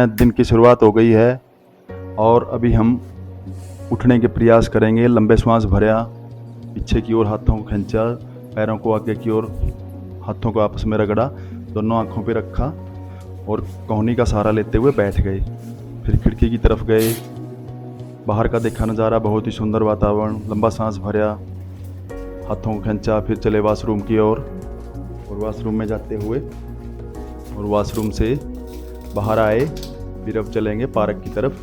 दिन की शुरुआत हो गई है और अभी हम उठने के प्रयास करेंगे। लंबे श्वास भरा, पीछे की ओर हाथों को खींचा, पैरों को आगे की ओर, हाथों को आपस में रगड़ा, दोनों आंखों पे रखा और कोहनी का सहारा लेते हुए बैठ गए। फिर खिड़की की तरफ गए। बाहर का देखा नज़ारा, बहुत ही सुंदर वातावरण। लंबा सांस भरा, हाथों को खींचा, फिर चले वॉशरूम की ओर और वॉशरूम में जाते हुए और वॉशरूम से बाहर आए। फिर अब चलेंगे पार्क की तरफ,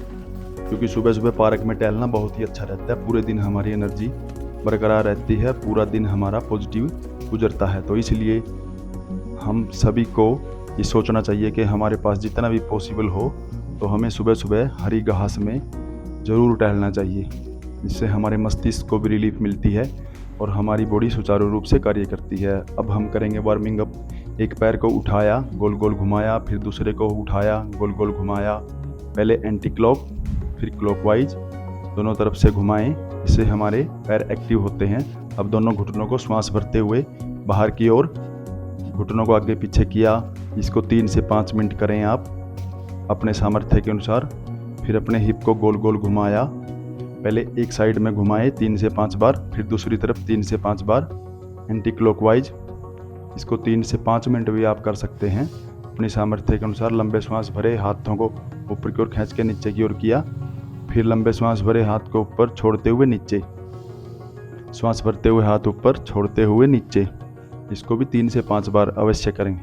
क्योंकि सुबह सुबह पार्क में टहलना बहुत ही अच्छा रहता है। पूरे दिन हमारी एनर्जी बरकरार रहती है, पूरा दिन हमारा पॉजिटिव गुजरता है। तो इसलिए हम सभी को ये सोचना चाहिए कि हमारे पास जितना भी पॉसिबल हो तो हमें सुबह सुबह हरी घास में ज़रूर टहलना चाहिए। इससे हमारे मस्तिष्क को भी रिलीफ मिलती है और हमारी बॉडी सुचारू रूप से कार्य करती है। अब हम करेंगे वार्मिंग अप। एक पैर को उठाया, गोल गोल घुमाया, फिर दूसरे को उठाया, गोल गोल घुमाया। पहले एंटी क्लॉक फिर क्लॉकवाइज दोनों तरफ से घुमाएं। इससे हमारे पैर एक्टिव होते हैं। अब दोनों घुटनों को श्वास भरते हुए बाहर की ओर, घुटनों को आगे पीछे किया। इसको 3 से 5 मिनट करें आप अपने सामर्थ्य के अनुसार। फिर अपने हिप को गोल गोल घुमाया। पहले एक साइड में घुमाए 3 से 5 बार, फिर दूसरी तरफ 3 से 5 बार एंटी क्लॉकवाइज। इसको 3 से 5 मिनट भी आप कर सकते हैं अपनी सामर्थ्य के अनुसार। लंबे श्वास भरे, हाथों को ऊपर की ओर खींच के नीचे की ओर किया। फिर लंबे श्वास भरे, हाथ को ऊपर छोड़ते हुए नीचे, श्वास भरते हुए हाथ ऊपर छोड़ते हुए नीचे। इसको भी 3 से 5 बार अवश्य करें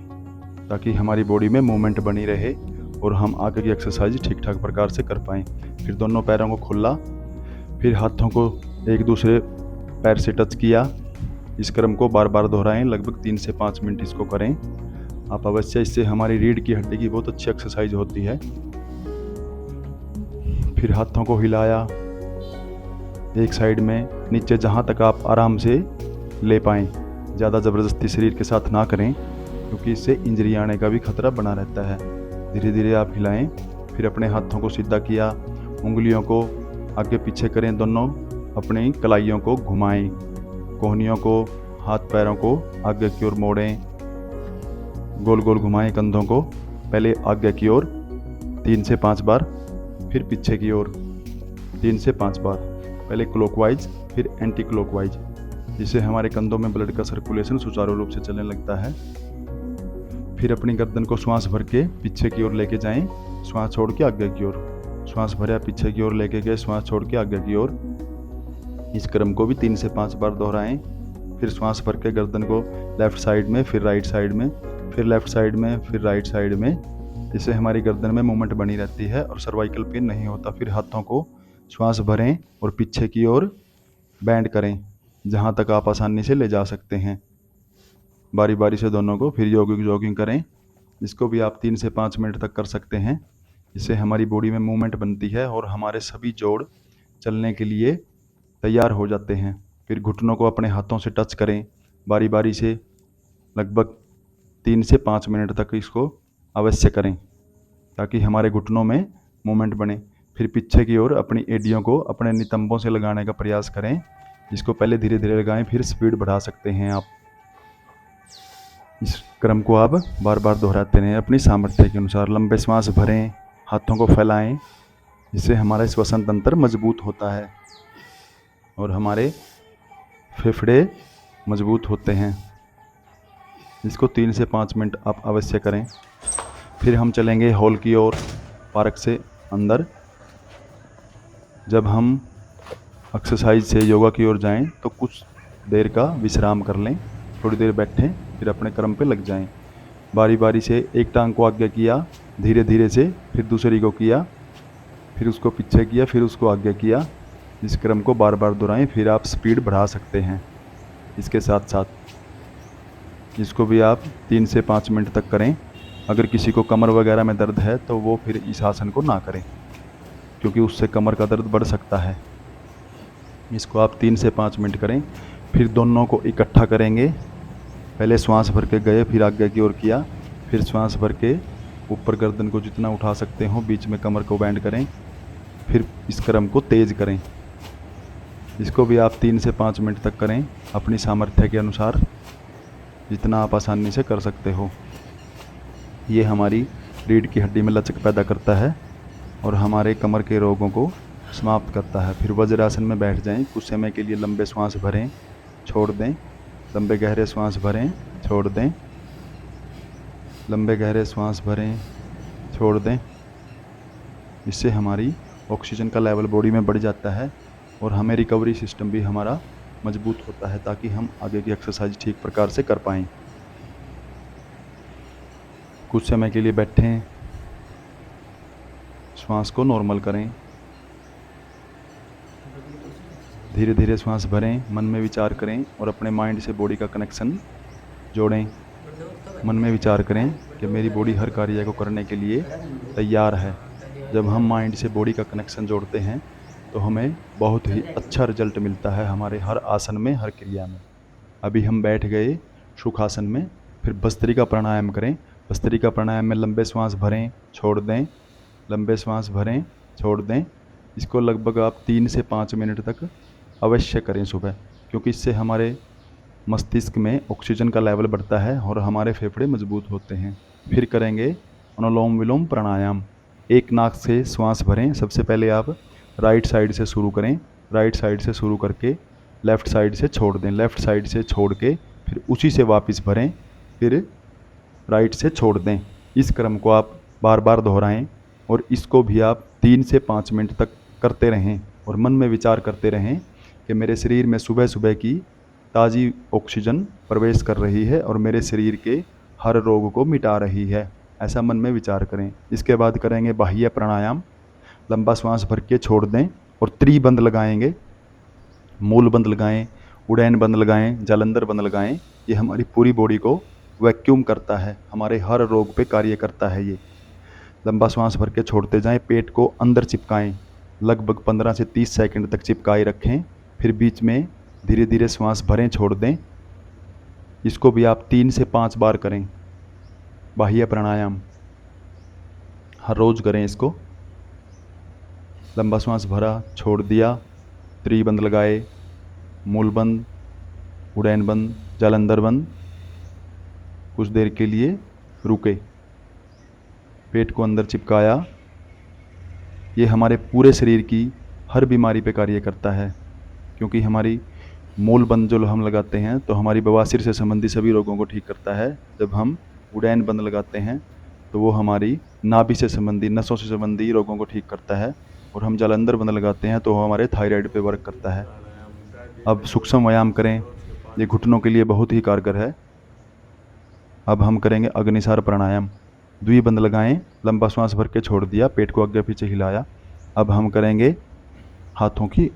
ताकि हमारी बॉडी में मूवमेंट बनी रहे और हम आगे की एक्सरसाइज ठीक ठाक प्रकार से कर पाएँ। फिर दोनों पैरों को खुला, फिर हाथों को एक दूसरे पैर से टच किया। इस क्रम को बार बार दोहराएं, लगभग 3 से 5 मिनट इसको करें आप अवश्य। इससे हमारी रीढ़ की हड्डी की बहुत अच्छी एक्सरसाइज होती है। फिर हाथों को हिलाया एक साइड में नीचे, जहाँ तक आप आराम से ले पाएँ। ज़्यादा ज़बरदस्ती शरीर के साथ ना करें क्योंकि इससे इंजरी आने का भी खतरा बना रहता है। धीरे धीरे आप हिलाएं। फिर अपने हाथों को सीधा किया, उंगलियों को आगे पीछे करें, दोनों अपनी कलाइयों को घुमाएं, कोहनियों को, हाथ पैरों को आगे की ओर मोड़ें, गोल गोल घुमाएं कंधों को। पहले आगे की ओर 3 से 5 बार, फिर पीछे की ओर 3 से 5 बार। पहले क्लॉकवाइज फिर एंटी क्लॉकवाइज, जिससे हमारे कंधों में ब्लड का सर्कुलेशन सुचारू रूप से चलने लगता है। फिर अपनी गर्दन को श्वास भर के पीछे की ओर लेके जाएं, श्वास छोड़ के आगे की ओर, श्वास भरा पीछे की ओर लेके गए, श्वास छोड़ के आगे की ओर। इस क्रम को भी 3 से 5 बार दोहराएं। फिर श्वास भर के गर्दन को लेफ़्ट साइड में, फिर राइट साइड में, फिर लेफ़्ट साइड में, फिर राइट साइड में। इससे हमारी गर्दन में मूवमेंट बनी रहती है और सर्वाइकल पेन नहीं होता। फिर हाथों को श्वास भरें और पीछे की ओर बैंड करें, जहाँ तक आप आसानी से ले जा सकते हैं, बारी बारी से दोनों को। फिर जॉगिंग करें। इसको भी आप 3 से 5 मिनट तक कर सकते हैं। इससे हमारी बॉडी में मूवमेंट बनती है और हमारे सभी जोड़ चलने के लिए तैयार हो जाते हैं। फिर घुटनों को अपने हाथों से टच करें बारी बारी से, लगभग 3 से 5 मिनट तक इसको अवश्य करें ताकि हमारे घुटनों में मूवमेंट बने। फिर पीछे की ओर अपनी एडियों को अपने नितंबों से लगाने का प्रयास करें। इसको पहले धीरे धीरे लगाएं, फिर स्पीड बढ़ा सकते हैं आप। इस क्रम को आप बार बार दोहराते रहें अपनी सामर्थ्य के अनुसार। लंबे श्वास भरें, हाथों को फैलाएं, इससे हमारा श्वसन तंत्र मजबूत होता है और हमारे फेफड़े मजबूत होते हैं। इसको 3 से 5 मिनट आप अवश्य करें। फिर हम चलेंगे हॉल की ओर, पार्क से अंदर। जब हम एक्सरसाइज से योगा की ओर जाएं तो कुछ देर का विश्राम कर लें, थोड़ी देर बैठें, फिर अपने क्रम पे लग जाएं। बारी बारी से एक टांग को आगे किया धीरे धीरे से, फिर दूसरी को किया, फिर उसको पीछे किया, फिर उसको आगे किया। इस क्रम को बार बार दोहराएं। फिर आप स्पीड बढ़ा सकते हैं इसके साथ साथ। इसको भी आप 3 से 5 मिनट तक करें। अगर किसी को कमर वगैरह में दर्द है तो वो फिर इस आसन को ना करें, क्योंकि उससे कमर का दर्द बढ़ सकता है। इसको आप 3 से 5 मिनट करें। फिर दोनों को इकट्ठा करेंगे। पहले श्वास भर के गए, फिर आगे की ओर किया, फिर श्वास भर के ऊपर गर्दन को जितना उठा सकते हो, बीच में कमर को बैंड करें। फिर इस क्रम को तेज करें। इसको भी आप 3 से 5 मिनट तक करें अपनी सामर्थ्य के अनुसार, जितना आप आसानी से कर सकते हो। ये हमारी रीढ़ की हड्डी में लचक पैदा करता है और हमारे कमर के रोगों को समाप्त करता है। फिर वज्रासन में बैठ जाएं। कुछ समय के लिए लंबे श्वास भरें, छोड़ दें। लंबे गहरे श्वास भरें, छोड़ दें। लंबे गहरे श्वास भरें, छोड़ दें। इससे हमारी ऑक्सीजन का लेवल बॉडी में बढ़ जाता है और हमें रिकवरी सिस्टम भी हमारा मजबूत होता है, ताकि हम आगे की एक्सरसाइज ठीक प्रकार से कर पाएँ। कुछ समय के लिए बैठें, श्वास को नॉर्मल करें। धीरे धीरे श्वास भरें, मन में विचार करें और अपने माइंड से बॉडी का कनेक्शन जोड़ें। मन में विचार करें कि मेरी बॉडी हर कार्य को करने के लिए तैयार है। जब हम माइंड से बॉडी का कनेक्शन जोड़ते हैं तो हमें बहुत ही अच्छा रिजल्ट मिलता है हमारे हर आसन में, हर क्रिया में। अभी हम बैठ गए सुखासन में, फिर भस्त्रिका प्राणायाम करें। भस्त्रिका प्राणायाम में लंबे श्वास भरें, छोड़ दें। लंबे श्वास भरें, छोड़ दें। इसको लगभग आप 3 से 5 मिनट तक अवश्य करें सुबह, क्योंकि इससे हमारे मस्तिष्क में ऑक्सीजन का लेवल बढ़ता है और हमारे फेफड़े मजबूत होते हैं। फिर करेंगे अनुलोम विलोम प्राणायाम। एक नाक से श्वास भरें। सबसे पहले आप राइट साइड से शुरू करें। राइट साइड से शुरू करके लेफ़्ट साइड से छोड़ दें। लेफ़्ट साइड से छोड़ के फिर उसी से वापस भरें, फिर राइट से छोड़ दें। इस क्रम को आप बार बार दोहराएं और इसको भी आप 3 से 5 मिनट तक करते रहें और मन में विचार करते रहें कि मेरे शरीर में सुबह सुबह की ताज़ी ऑक्सीजन प्रवेश कर रही है और मेरे शरीर के हर रोग को मिटा रही है। ऐसा मन में विचार करें। इसके बाद करेंगे बाह्य प्राणायाम। लंबा श्वास भर के छोड़ दें और त्रिबंध लगाएंगे। मूल बंद लगाएं, उड़ैन बंद लगाएं, जालंधर बंद लगाएं। ये हमारी पूरी बॉडी को वैक्यूम करता है, हमारे हर रोग पे कार्य करता है ये। लंबा श्वास भर के छोड़ते जाएं। पेट को अंदर चिपकाएं, लगभग 15 से 30 सेकंड तक चिपकाए रखें। फिर बीच में धीरे धीरे श्वास भरें, छोड़ दें। इसको भी आप 3 से 5 बार करें। बाह्य प्राणायाम हर रोज़ करें इसको। लंबा श्वास भरा, छोड़ दिया, त्रिबंध लगाए, मूल बंद, उड़ैन बंद, जालंधर बंद। कुछ देर के लिए रुके, पेट को अंदर चिपकाया। ये हमारे पूरे शरीर की हर बीमारी पे कार्य करता है, क्योंकि हमारी मूल बंद जो हम लगाते हैं तो हमारी बवासीर से संबंधी सभी रोगों को ठीक करता है। जब हम उड़ैन बंद लगाते हैं तो वो हमारी नाभि से संबंधी, नसों से संबंधी रोगों को ठीक करता है। और हम जालंधर बंद लगाते हैं तो वो हमारे थायराइड पे वर्क करता है। अब सूक्ष्म व्यायाम करें, ये घुटनों के लिए बहुत ही कारगर है। अब हम करेंगे अग्निसार प्राणायाम। द्विबंध लगाएं, लंबा श्वास भर के छोड़ दिया, पेट को आगे पीछे हिलाया। अब हम करेंगे हाथों की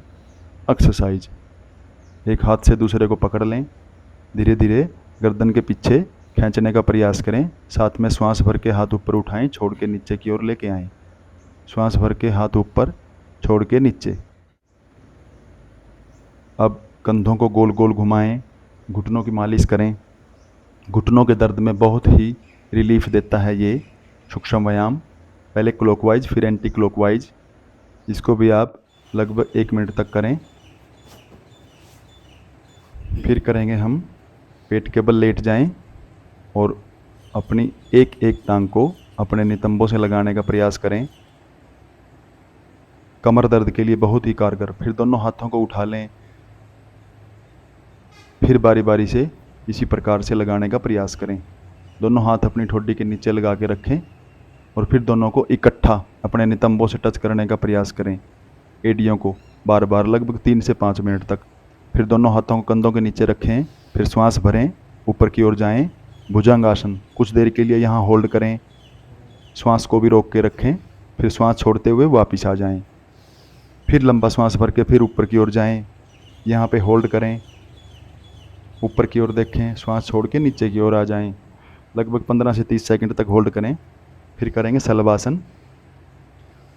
एक्सरसाइज। एक हाथ से दूसरे को पकड़ लें, धीरे धीरे गर्दन के पीछे खींचने का प्रयास करें। साथ में श्वास भर के हाथ ऊपर उठाएं, छोड़ के नीचे की ओर लेके आएं। श्वास भर के हाथ ऊपर, छोड़ के नीचे। अब कंधों को गोल गोल घुमाएं, घुटनों की मालिश करें। घुटनों के दर्द में बहुत ही रिलीफ देता है ये सूक्ष्म व्यायाम। पहले क्लॉकवाइज फिर एंटी क्लॉकवाइज। इसको भी आप लगभग 1 मिनट तक करें। फिर करेंगे हम पेट के बल लेट जाएं और अपनी एक एक टांग को अपने नितंबों से लगाने का प्रयास करें। कमर दर्द के लिए बहुत ही कारगर। फिर दोनों हाथों को उठा लें, फिर बारी बारी से इसी प्रकार से लगाने का प्रयास करें। दोनों हाथ अपनी ठोडी के नीचे लगा के रखें और फिर दोनों को इकट्ठा अपने नितंबों से टच करने का प्रयास करें, एडियों को बार बार, लगभग 3 से 5 मिनट तक। फिर दोनों हाथों को कंधों के नीचे रखें, फिर श्वास भरें, ऊपर की ओर जाएं, भुजंगासन। कुछ देर के लिए यहाँ होल्ड करें, श्वास को भी रोक के रखें, फिर श्वास छोड़ते हुए वापस आ जाएं। फिर लंबा श्वास भर के फिर ऊपर की ओर जाएं, यहाँ पे होल्ड करें, ऊपर की ओर देखें, श्वास छोड़ के नीचे की ओर आ जाएं। लगभग 15 से 30 सेकंड तक होल्ड करें। फिर करेंगे शलभासन।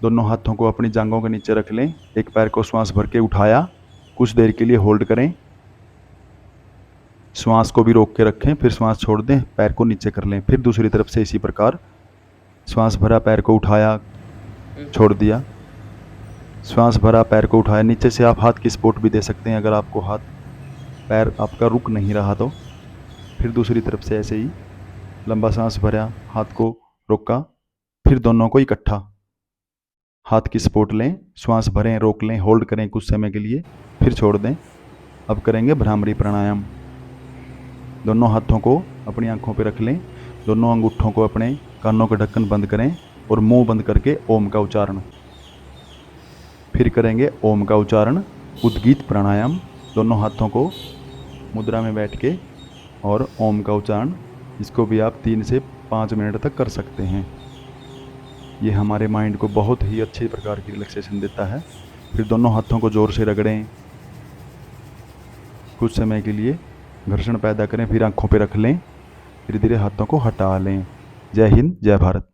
दोनों हाथों को अपनी जांघों के नीचे रख लें, एक पैर को श्वास भर के उठाया, कुछ देर के लिए होल्ड करें, श्वास को भी रोक के रखें, फिर श्वास छोड़ दें, पैर को नीचे कर लें। फिर दूसरी तरफ से इसी प्रकार श्वास भरा, पैर को उठाया, छोड़ दिया, श्वास भरा, पैर को उठाया। नीचे से आप हाथ की सपोर्ट भी दे सकते हैं अगर आपको हाथ पैर आपका रुक नहीं रहा तो। फिर दूसरी तरफ से ऐसे ही लंबा सांस भरा, हाथ को रोका, फिर दोनों को इकट्ठा हाथ की सपोर्ट लें, श्वास भरें, रोक लें, होल्ड करें कुछ समय के लिए, फिर छोड़ दें। अब करेंगे भ्रामरी प्राणायाम। दोनों हाथों को अपनी आंखों पर रख लें, दोनों अंगूठों को अपने कानों का ढक्कन बंद करें और मुंह बंद करके ओम का उच्चारण। फिर करेंगे ओम का उच्चारण, उद्गीत प्राणायाम। दोनों हाथों को मुद्रा में बैठ के और ओम का उच्चारण, इसको भी आप 3 से 5 मिनट तक कर सकते हैं। ये हमारे माइंड को बहुत ही अच्छे प्रकार की रिलैक्सेशन देता है। फिर दोनों हाथों को ज़ोर से रगड़ें, कुछ समय के लिए घर्षण पैदा करें, फिर आंखों पे रख लें, धीरे धीरे हाथों को हटा लें। जय हिंद, जय भारत।